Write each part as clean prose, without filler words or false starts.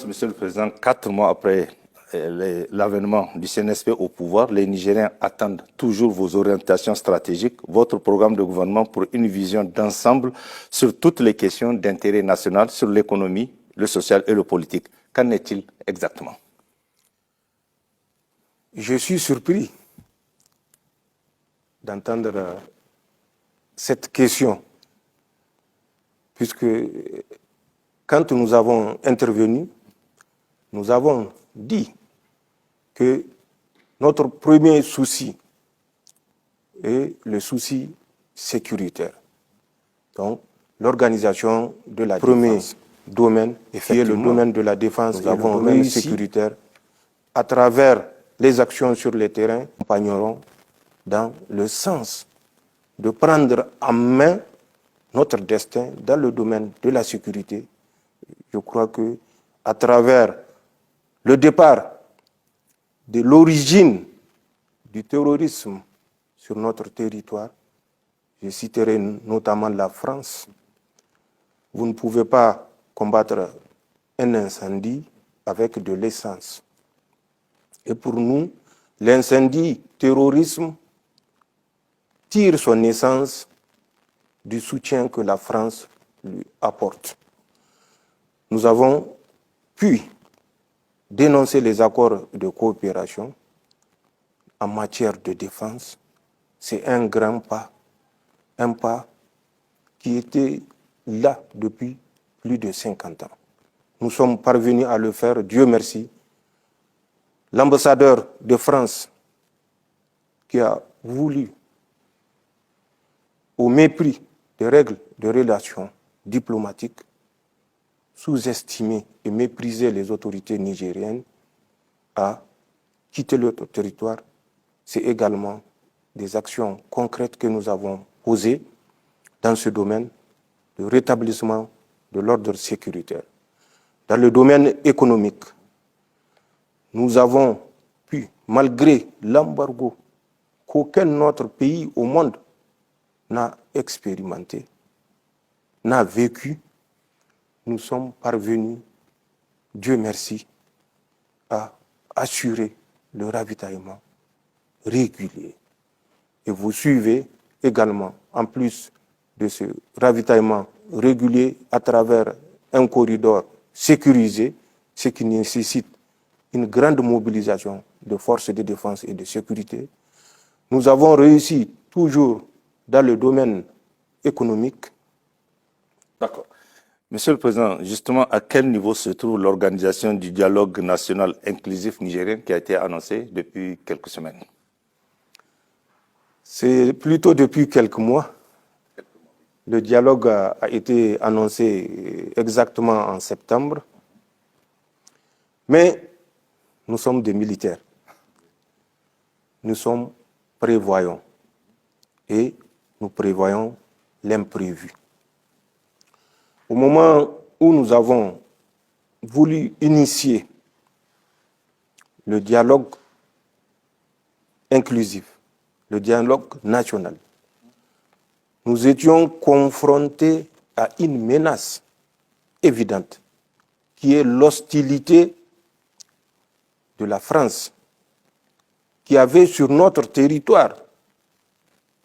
Monsieur le Président. 4 mois après l'avènement du CNSP au pouvoir, les Nigériens attendent toujours vos orientations stratégiques, votre programme de gouvernement pour une vision d'ensemble sur toutes les questions d'intérêt national, sur l'économie, le social et le politique. Qu'en est-il exactement? Je suis surpris d'entendre cette question, puisque quand nous avons intervenu, nous avons dit que notre premier souci est le souci sécuritaire. Donc, l'organisation de la défense. Premier domaine, qui est le domaine de la défense, nous avons réussi sécuritaire à travers les actions sur le terrain, nous accompagnerons dans le sens de prendre en main notre destin dans le domaine de la sécurité. Je crois que à travers le départ de l'origine du terrorisme sur notre territoire, je citerai notamment la France, vous ne pouvez pas combattre un incendie avec de l'essence. Et pour nous, l'incendie terrorisme tire son essence du soutien que la France lui apporte. Nous avons pu dénoncer les accords de coopération en matière de défense. C'est un grand pas, un pas qui était là depuis plus de 50 ans. Nous sommes parvenus à le faire, Dieu merci. L'ambassadeur de France qui a voulu, au mépris des règles de relations diplomatiques, sous-estimer et mépriser les autorités nigériennes, a quitté le territoire. C'est également des actions concrètes que nous avons posées dans ce domaine de rétablissement de l'ordre sécuritaire. Dans le domaine économique, nous avons pu, malgré l'embargo qu'aucun autre pays au monde n'a expérimenté, n'a vécu, nous sommes parvenus, Dieu merci, à assurer le ravitaillement régulier. Et vous suivez également, en plus de ce ravitaillement régulier à travers un corridor sécurisé, ce qui nécessite une grande mobilisation de forces de défense et de sécurité. Nous avons réussi toujours dans le domaine économique. D'accord. Monsieur le Président, justement, à quel niveau se trouve l'organisation du dialogue national inclusif nigérien qui a été annoncé depuis quelques semaines? C'est plutôt depuis quelques mois. Le dialogue a été annoncé exactement en septembre. Mais nous sommes des militaires. Nous sommes prévoyants. Et nous prévoyons l'imprévu. Au moment où nous avons voulu initier le dialogue inclusif, le dialogue national, nous étions confrontés à une menace évidente, qui est l'hostilité de la France, qui avait sur notre territoire,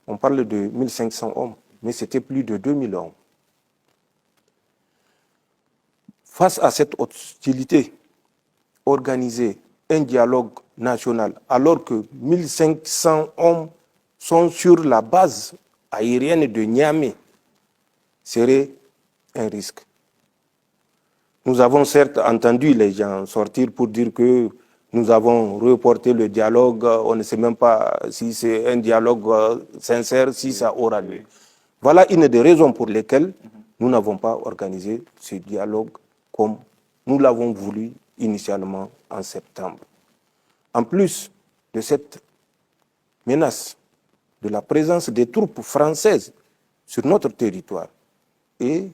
on parle de 1500 hommes, mais c'était plus de 2000 hommes. Face à cette hostilité, organiser un dialogue national, alors que 1500 hommes sont sur la base aérienne de Niamey, serait un risque. Nous avons certes entendu les gens sortir pour dire que nous avons reporté le dialogue, on ne sait même pas si c'est un dialogue sincère, si ça aura lieu. Voilà une des raisons pour lesquelles nous n'avons pas organisé ce dialogue comme nous l'avons voulu initialement en septembre. En plus de cette menace de la présence des troupes françaises sur notre territoire, et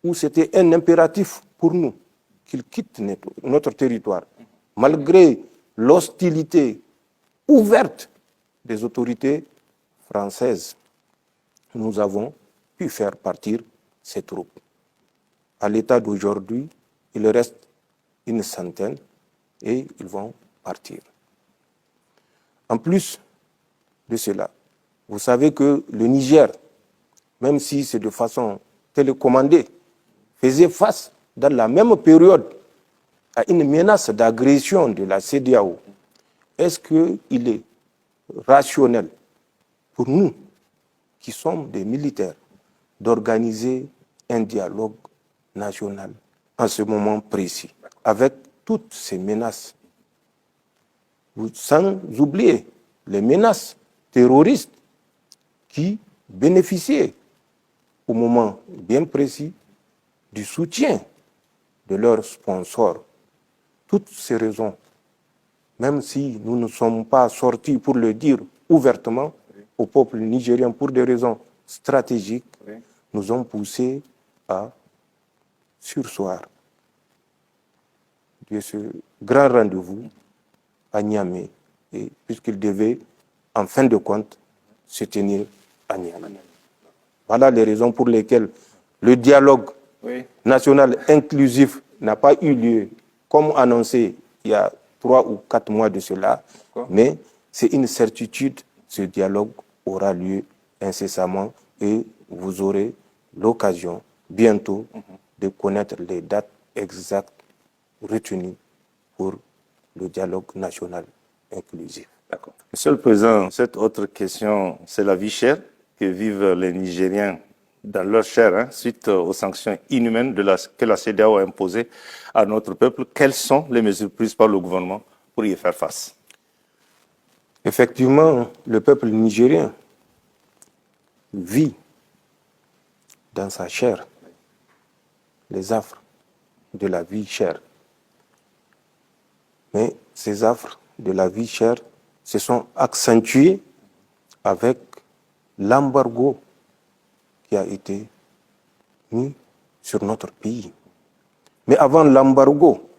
où c'était un impératif pour nous qu'ils quittent notre territoire, malgré l'hostilité ouverte des autorités françaises, nous avons pu faire partir ces troupes. À l'état d'aujourd'hui, il reste une centaine, et ils vont partir. En plus de cela, vous savez que le Niger, même si c'est de façon télécommandée, faisait face dans la même période à une menace d'agression de la CEDEAO. Est-ce qu'il est rationnel pour nous, qui sommes des militaires, d'organiser un dialogue national en ce moment précis, avec toutes ces menaces, sans oublier les menaces terroristes qui bénéficiaient au moment bien précis du soutien de leurs sponsors. Toutes ces raisons, même si nous ne sommes pas sortis pour le dire ouvertement au peuple nigérien pour des raisons stratégiques, nous ont poussé à surseoir de ce grand rendez-vous à Niamey, puisqu'il devait, en fin de compte, se tenir à Niamey. Voilà les raisons pour lesquelles le dialogue national inclusif n'a pas eu lieu, comme annoncé il y a 3 ou 4 mois de cela, mais c'est une certitude, ce dialogue aura lieu incessamment et vous aurez l'occasion bientôt de connaître les dates exactes retenues pour le dialogue national inclusif. D'accord. Monsieur le Président, cette autre question, c'est la vie chère que vivent les Nigériens dans leur chair suite aux sanctions inhumaines que la CEDEAO a imposées à notre peuple. Quelles sont les mesures prises par le gouvernement pour y faire face? Effectivement, le peuple nigérien vit dans sa chair les affres de la vie chère. Mais ces affres de la vie chère se sont accentuées avec l'embargo qui a été mis sur notre pays. Mais avant l'embargo,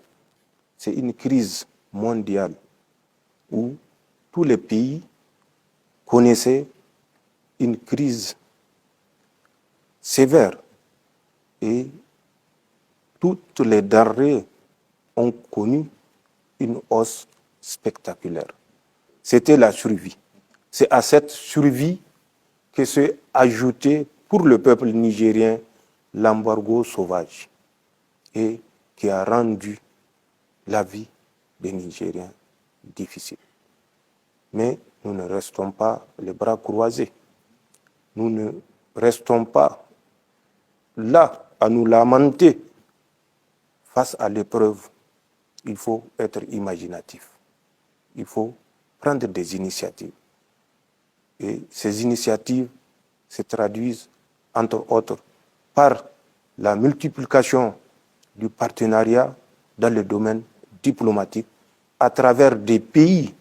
c'est une crise mondiale où tous les pays connaissaient une crise sévère et toutes les denrées ont connu une hausse spectaculaire. C'était la survie. C'est à cette survie que s'est ajouté pour le peuple nigérien l'embargo sauvage et qui a rendu la vie des Nigériens difficile. Mais nous ne restons pas les bras croisés. Nous ne restons pas là à nous lamenter face à l'épreuve. Il faut être imaginatif. Il faut prendre des initiatives. Et ces initiatives se traduisent, entre autres, par la multiplication du partenariat dans le domaine diplomatique à travers des pays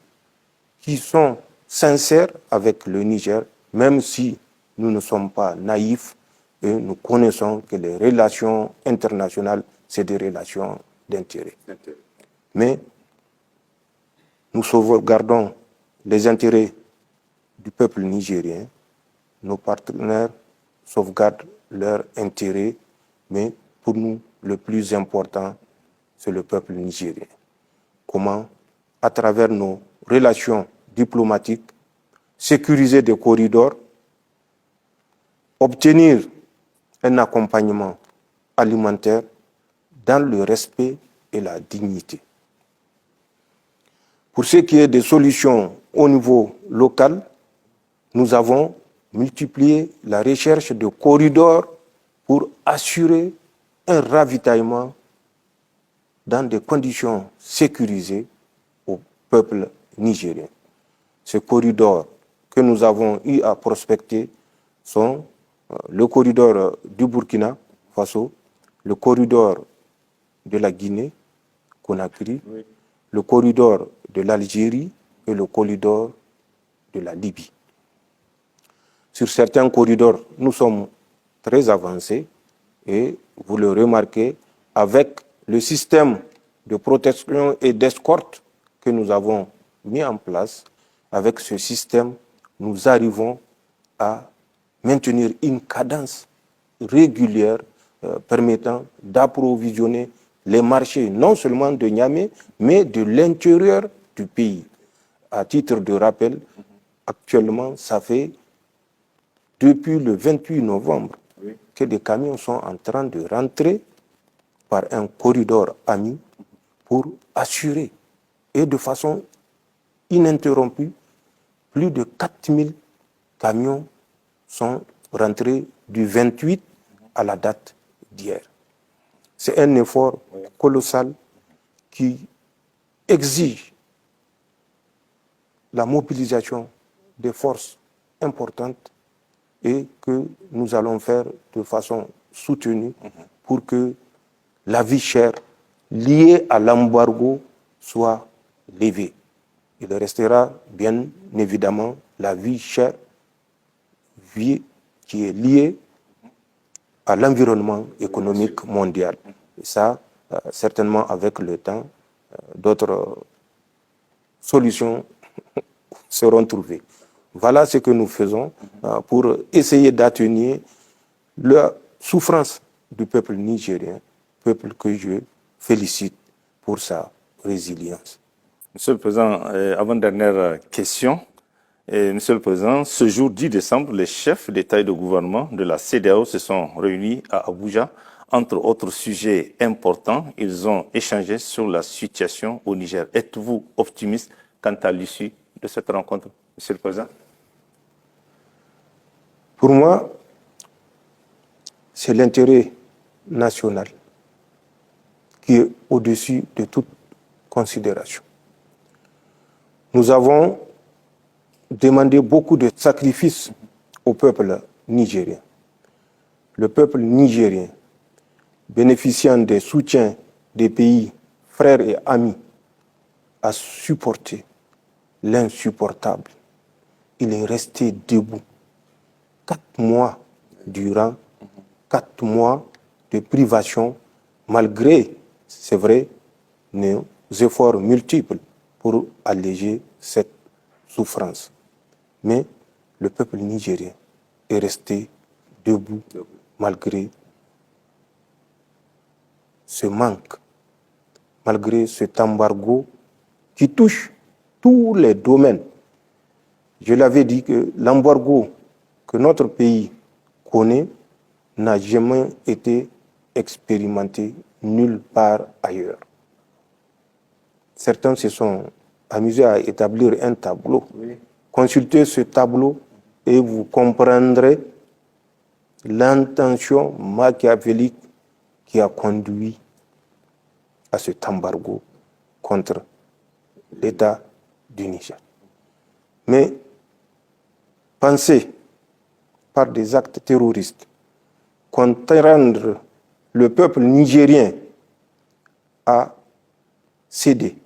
qui sont sincères avec le Niger, même si nous ne sommes pas naïfs et nous connaissons que les relations internationales, c'est des relations d'intérêt. Mais nous sauvegardons les intérêts du peuple nigérien, nos partenaires sauvegardent leurs intérêts, mais pour nous, le plus important, c'est le peuple nigérien. Comment, à travers nos relations diplomatiques, sécuriser des corridors, obtenir un accompagnement alimentaire dans le respect et la dignité. Pour ce qui est des solutions au niveau local, nous avons multiplié la recherche de corridors pour assurer un ravitaillement dans des conditions sécurisées au peuple nigérien. Ces corridors que nous avons eu à prospecter sont le corridor du Burkina Faso, le corridor de la Guinée, Conakry, le corridor de l'Algérie et le corridor de la Libye. Sur certains corridors, nous sommes très avancés et vous le remarquez avec le système de protection et d'escorte que nous avons mis en place. Avec ce système, nous arrivons à maintenir une cadence régulière permettant d'approvisionner les marchés, non seulement de Niamey, mais de l'intérieur du pays. À titre de rappel, actuellement, ça fait depuis le 28 novembre que des camions sont en train de rentrer par un corridor ami pour assurer, et de façon ininterrompue, plus de 4000 camions sont rentrés du 28 à la date d'hier. C'est un effort colossal qui exige la mobilisation des forces importantes et que nous allons faire de façon soutenue pour que la vie chère liée à l'embargo soit levée. Il restera bien évidemment la vie chère qui est liée à l'environnement économique mondial. Et ça, certainement avec le temps, d'autres solutions seront trouvées. Voilà ce que nous faisons pour essayer d'atténuer la souffrance du peuple nigérien, peuple que je félicite pour sa résilience. Monsieur le Président, avant-dernière question. Monsieur le Président, ce jour 10 décembre, les chefs d'État et de gouvernement de la CEDEAO se sont réunis à Abuja. Entre autres sujets importants, ils ont échangé sur la situation au Niger. Êtes-vous optimiste quant à l'issue de cette rencontre, Monsieur le Président? Pour moi, c'est l'intérêt national qui est au-dessus de toute considération. Nous avons demandé beaucoup de sacrifices au peuple nigérien. Le peuple nigérien, bénéficiant des soutiens des pays frères et amis, a supporté l'insupportable. Il est resté debout 4 mois durant, 4 mois de privation, malgré, c'est vrai, nos efforts multiples pour alléger cette souffrance. Mais le peuple nigérien est resté debout malgré ce manque, malgré cet embargo qui touche tous les domaines. Je l'avais dit que l'embargo que notre pays connaît n'a jamais été expérimenté nulle part ailleurs. Certains se sont amusés à établir un tableau. Oui. Consultez ce tableau et vous comprendrez l'intention machiavélique qui a conduit à cet embargo contre l'État du Niger. Mais penser par des actes terroristes contraindre le peuple nigérien à céder,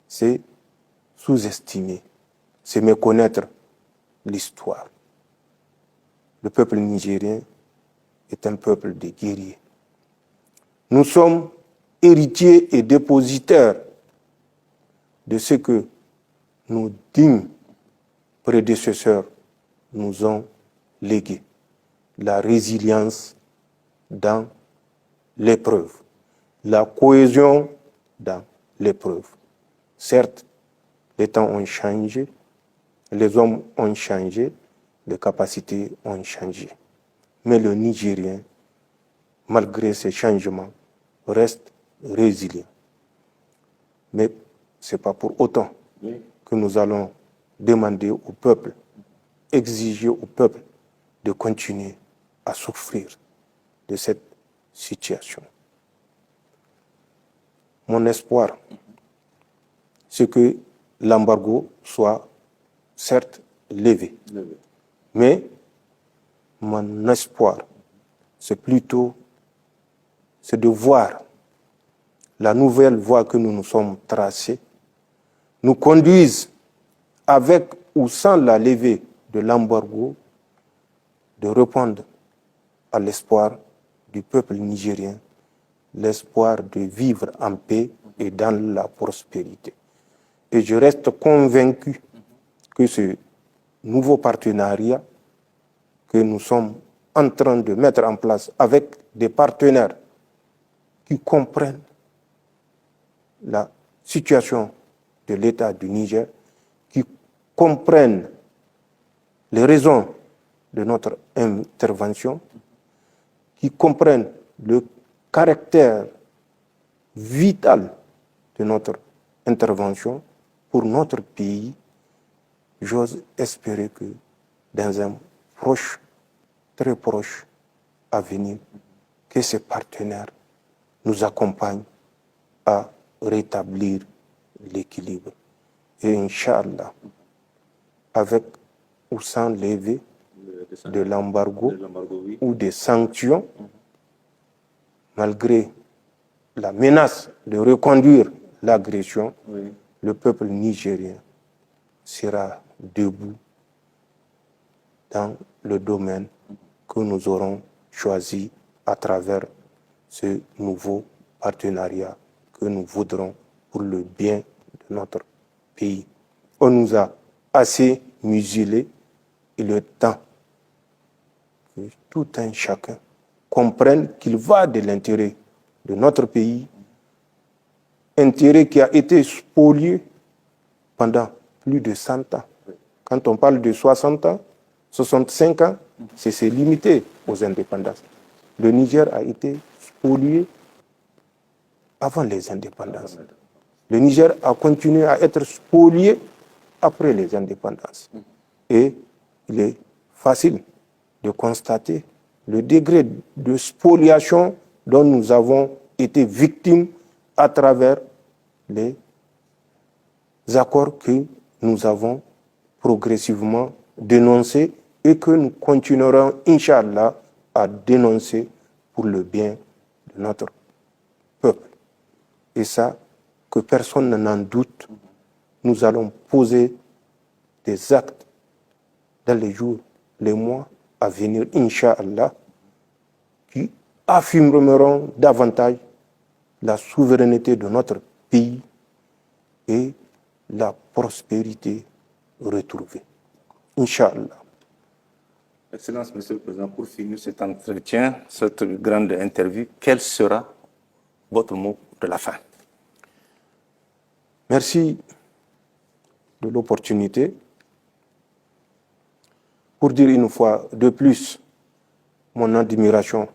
c'est sous-estimer, c'est méconnaître l'histoire. Le peuple nigérien est un peuple de guerriers. Nous sommes héritiers et dépositaires de ce que nos dignes prédécesseurs nous ont légué. La résilience dans l'épreuve, la cohésion dans l'épreuve. Certes, les temps ont changé, les hommes ont changé, les capacités ont changé. Mais le Nigérien, malgré ces changements, reste résilient. Mais ce n'est pas pour autant que nous allons demander au peuple, exiger au peuple de continuer à souffrir de cette situation. Mon espoir, c'est que l'embargo soit certes levé. Mais mon espoir, c'est plutôt de voir la nouvelle voie que nous nous sommes tracée nous conduise avec ou sans la levée de l'embargo de répondre à l'espoir du peuple nigérien, l'espoir de vivre en paix et dans la prospérité. Et je reste convaincu que ce nouveau partenariat que nous sommes en train de mettre en place avec des partenaires qui comprennent la situation de l'État du Niger, qui comprennent les raisons de notre intervention, qui comprennent le caractère vital de notre intervention pour notre pays. J'ose espérer que dans un proche, très proche avenir, que ces partenaires nous accompagnent à rétablir l'équilibre. Et Inch'Allah, avec ou sans levée de l'embargo ou des sanctions, malgré la menace de reconduire l'agression, le peuple nigérien sera debout dans le domaine que nous aurons choisi à travers ce nouveau partenariat que nous voudrons pour le bien de notre pays. On nous a assez muselés. Il est temps que tout un chacun comprenne qu'il va de l'intérêt de notre pays, intérêt qui a été spolié pendant plus de 100 ans. Quand on parle de 60 ans, 65 ans, c'est limité aux indépendances. Le Niger a été spolié avant les indépendances. Le Niger a continué à être spolié après les indépendances. Et il est facile de constater le degré de spoliation dont nous avons été victimes à travers les accords que nous avons progressivement dénoncés et que nous continuerons, Inch'Allah, à dénoncer pour le bien de notre peuple. Et ça, que personne n'en doute, nous allons poser des actes dans les jours, les mois à venir, Inch'Allah, qui affirmeront davantage la souveraineté de notre pays et la prospérité retrouvée. Inch'Allah. Excellence, Monsieur le Président, pour finir cet entretien, cette grande interview, quel sera votre mot de la fin? Merci de l'opportunité pour dire une fois de plus mon admiration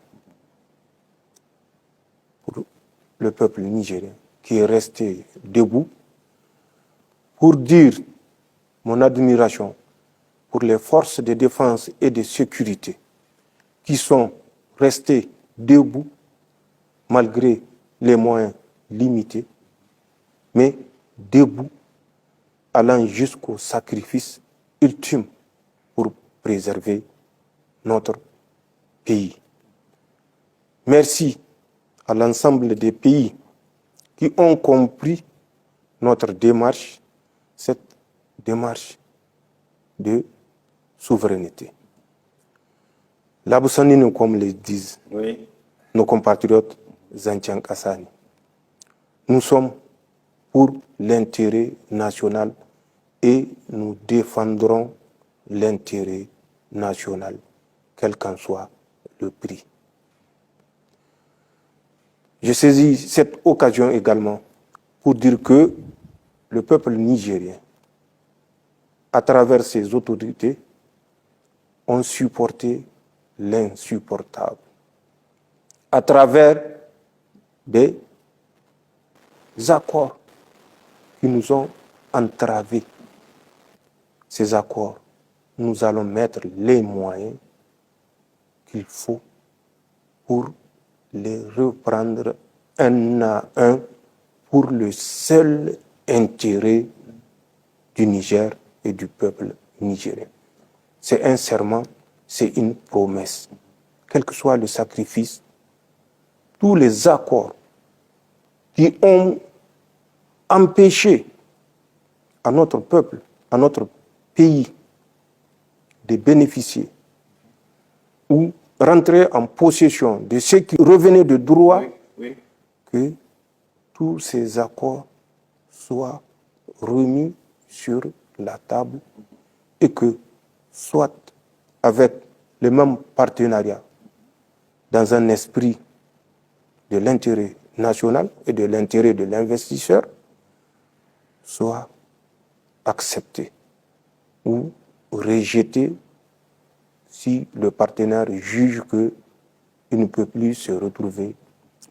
pour le peuple nigérien qui est resté debout, pour dire mon admiration pour les forces de défense et de sécurité qui sont restées debout malgré les moyens limités, mais debout, allant jusqu'au sacrifice ultime pour préserver notre pays. Merci à l'ensemble des pays qui ont compris notre démarche, cette démarche de souveraineté. L'Abussanine, comme le disent nos compatriotes Zantian Kassani, nous sommes pour l'intérêt national et nous défendrons l'intérêt national, quel qu'en soit le prix. Je saisis cette occasion également pour dire que le peuple nigérien, à travers ses autorités, ont supporté l'insupportable. À travers des accords qui nous ont entravés. Ces accords, nous allons mettre les moyens qu'il faut pour les reprendre un à un pour le seul intérêt du Niger et du peuple nigérien. C'est un serment, c'est une promesse. Quel que soit le sacrifice, tous les accords qui ont empêché à notre peuple, à notre pays de bénéficier ou rentrer en possession de ce qui revenait de droit, que tous ces accords soient remis sur la table et que, soit avec le même partenariat, dans un esprit de l'intérêt national et de l'intérêt de l'investisseur soit accepté ou rejeté si le partenaire juge qu'il ne peut plus se retrouver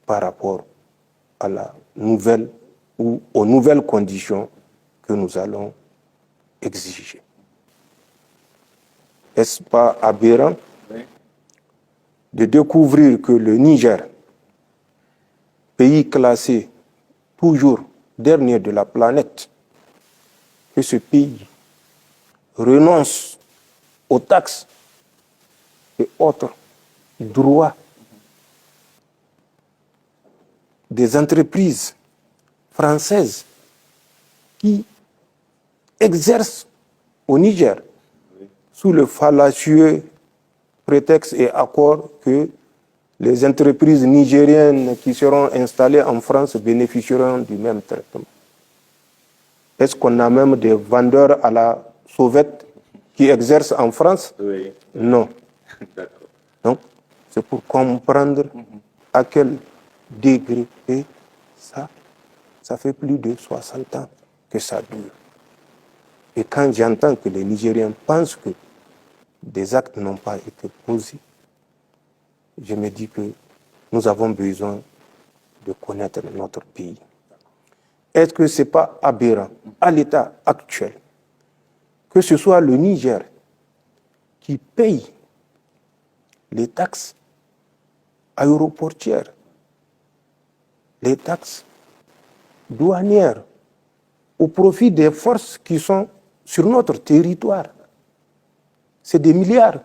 par rapport à la nouvelle ou aux nouvelles conditions que nous allons exiger. Est-ce pas aberrant de découvrir que le Niger, pays classé toujours dernier de la planète, que ce pays renonce aux taxes et autres droits des entreprises françaises qui exercent au Niger sous le fallacieux prétexte et accord que les entreprises nigériennes qui seront installées en France bénéficieront du même traitement. Est-ce qu'on a même des vendeurs à la sauvette qui exercent en France? Oui. Non. Donc, c'est pour comprendre à quel degré, et ça fait plus de 60 ans que ça dure. Et quand j'entends que les Nigériens pensent que des actes n'ont pas été posés, je me dis que nous avons besoin de connaître notre pays. Est-ce que ce n'est pas aberrant, à l'état actuel, que ce soit le Niger qui paye les taxes aéroportières, les taxes douanières, au profit des forces qui sont sur notre territoire? C'est des milliards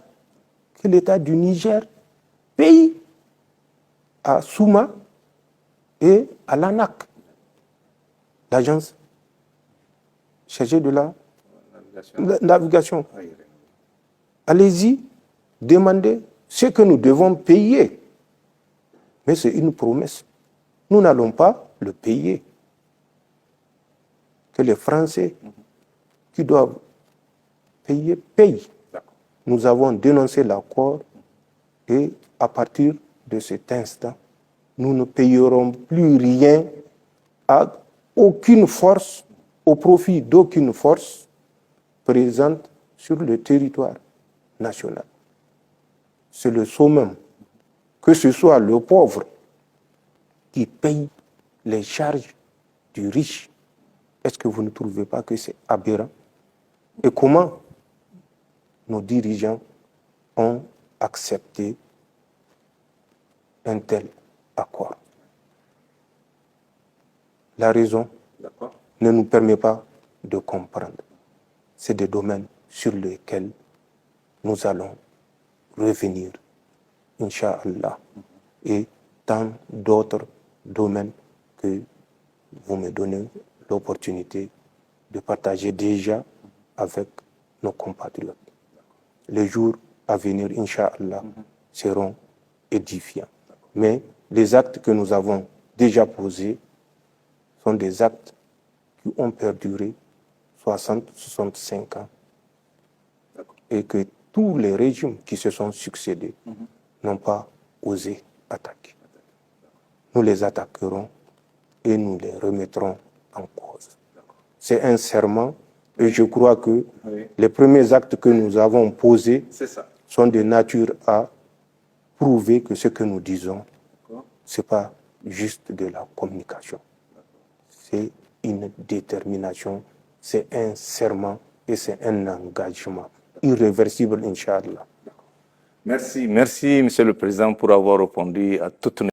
que l'État du Niger paye à Souma et à l'ANAC, l'agence chargée de la navigation. Allez-y, demandez ce que nous devons payer. Mais c'est une promesse. Nous n'allons pas le payer. Que les Français qui doivent payer, payent. Nous avons dénoncé l'accord et à partir de cet instant, nous ne payerons plus rien à aucune force, au profit d'aucune force présente sur le territoire national. C'est le summum, que ce soit le pauvre qui paye les charges du riche. Est-ce que vous ne trouvez pas que c'est aberrant? Et comment nos dirigeants ont accepté un tel accord? La raison ne nous permet pas de comprendre. C'est des domaines sur lesquels nous allons revenir, Inch'Allah, et tant d'autres domaines que vous me donnez l'opportunité de partager déjà avec nos compatriotes. Les jours à venir, Inch'Allah, seront édifiants. Mais les actes que nous avons déjà posés sont des actes qui ont perduré 60-65 ans et que tous les régimes qui se sont succédés n'ont pas osé attaquer. Nous les attaquerons et nous les remettrons en cause. C'est un serment et je crois que les premiers actes que nous avons posés sont de nature à prouver que ce que nous disons, ce n'est pas juste de la communication. C'est une détermination, c'est un serment et c'est un engagement irréversible, Inch'Allah. Merci, Monsieur le Président, pour avoir répondu à toutes nos